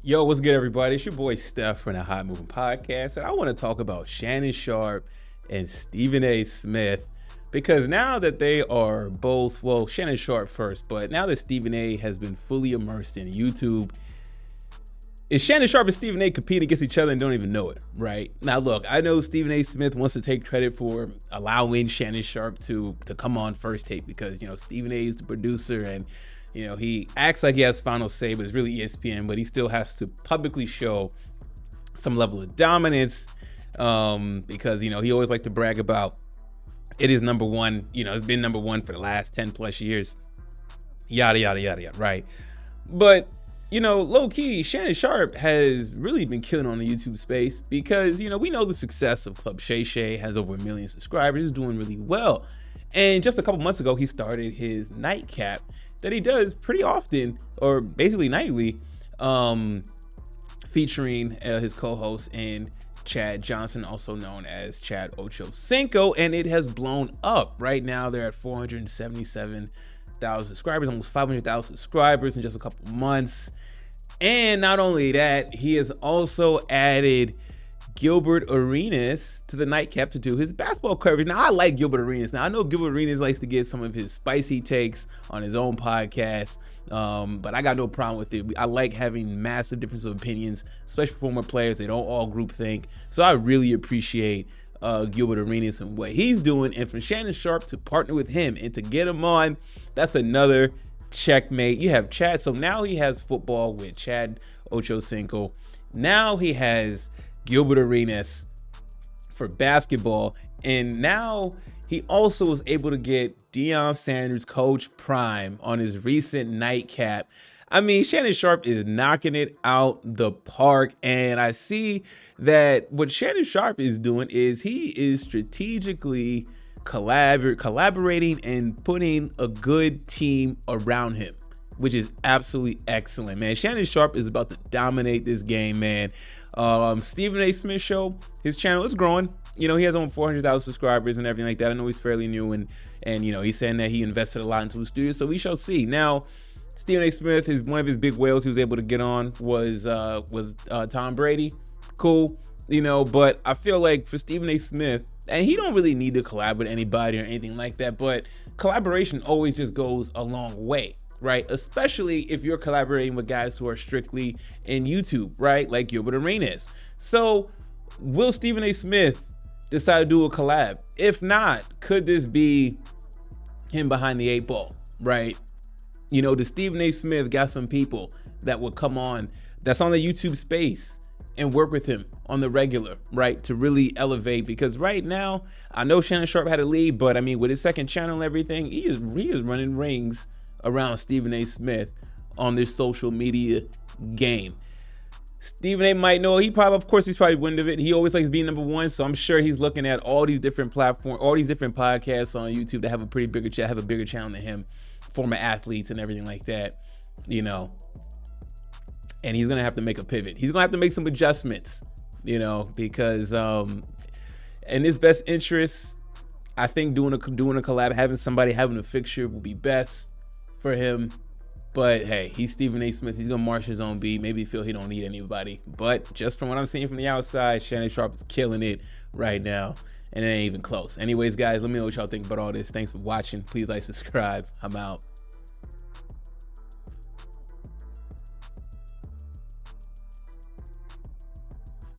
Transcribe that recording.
Yo, what's good, everybody? It's your boy Steph from the Hot Moving Podcast, and I want to talk about Shannon Sharpe and Stephen A. Smith, because now that they are both, well, Shannon Sharpe first, but now that Stephen A. has been fully immersed in YouTube, is Shannon Sharpe and Stephen A. compete against each other and don't even know it, right? Now, look, I know Stephen A. Smith wants to take credit for allowing Shannon Sharpe to come on First Take because, Stephen A. is the producer and he acts like he has final say, but it's really ESPN, but he still has to publicly show some level of dominance because, he always like to brag about it is number one, it's been number one for the last 10 plus years, yada, yada, yada, yada, right? But, low key, Shannon Sharpe has really been killing on the YouTube space because, we know the success of Club Shay Shay, has over 1 million subscribers, is doing really well. And just a couple months ago, he started his NightCap that he does pretty often, or basically nightly, featuring his co-host and Chad Johnson, also known as Chad Ochocinco, and it has blown up. Right now, they're at 477,000 subscribers, almost 500,000 subscribers in just a couple months. And not only that, he has also added Gilbert Arenas to the NightCap to do his basketball coverage. Now, I like Gilbert Arenas. Now, I know Gilbert Arenas likes to give some of his spicy takes on his own podcast, but I got no problem with it. I like having massive difference of opinions, especially former players. They don't all group think. So I really appreciate Gilbert Arenas and what he's doing. And for Shannon Sharpe to partner with him and to get him on, that's another checkmate. You have Chad. So now he has football with Chad Ochocinco. Now he has Gilbert Arenas for basketball, and now he also was able to get Deion Sanders, Coach Prime, on his recent NightCap. I mean, Shannon Sharpe is knocking it out the park, and I see that what Shannon Sharpe is doing is he is strategically collaborating and putting a good team around him, which is absolutely excellent, man. Shannon Sharpe is about to dominate this game, man. Stephen A. Smith show, his channel is growing. He has over 400,000 subscribers and everything like that. I know he's fairly new, and he's saying that he invested a lot into the studio, so we shall see. Now, Stephen A. Smith, one of his big whales he was able to get on was Tom Brady. Cool, but I feel like for Stephen A. Smith, and he don't really need to collab with anybody or anything like that, but collaboration always just goes a long way, right? Especially if you're collaborating with guys who are strictly in YouTube, right? Like Gilbert Arenas. So will Stephen A. Smith decide to do a collab? If not, could this be him behind the 8 ball, right? The Stephen A. Smith got some people that would come on that's on the YouTube space and work with him on the regular, right? To really elevate, because right now, I know Shannon Sharpe had a lead, but I mean, with his second channel and everything, he is running rings around Stephen A. Smith on this social media game. Stephen A. might know, he's probably wind of it. He always likes being number one, so I'm sure he's looking at all these different platforms, all these different podcasts on YouTube that have a bigger channel than him, former athletes and everything like that, and he's gonna have to make a pivot. He's gonna have to make some adjustments, because in his best interest, I think doing a collab, having a fixture will be best for him. But hey, he's Stephen A. Smith. He's gonna march his own beat. Maybe feel he don't need anybody. But just from what I'm seeing from the outside, Shannon Sharpe is killing it right now, and it ain't even close. Anyways, guys, let me know what y'all think about all this. Thanks for watching. Please like, subscribe. I'm out.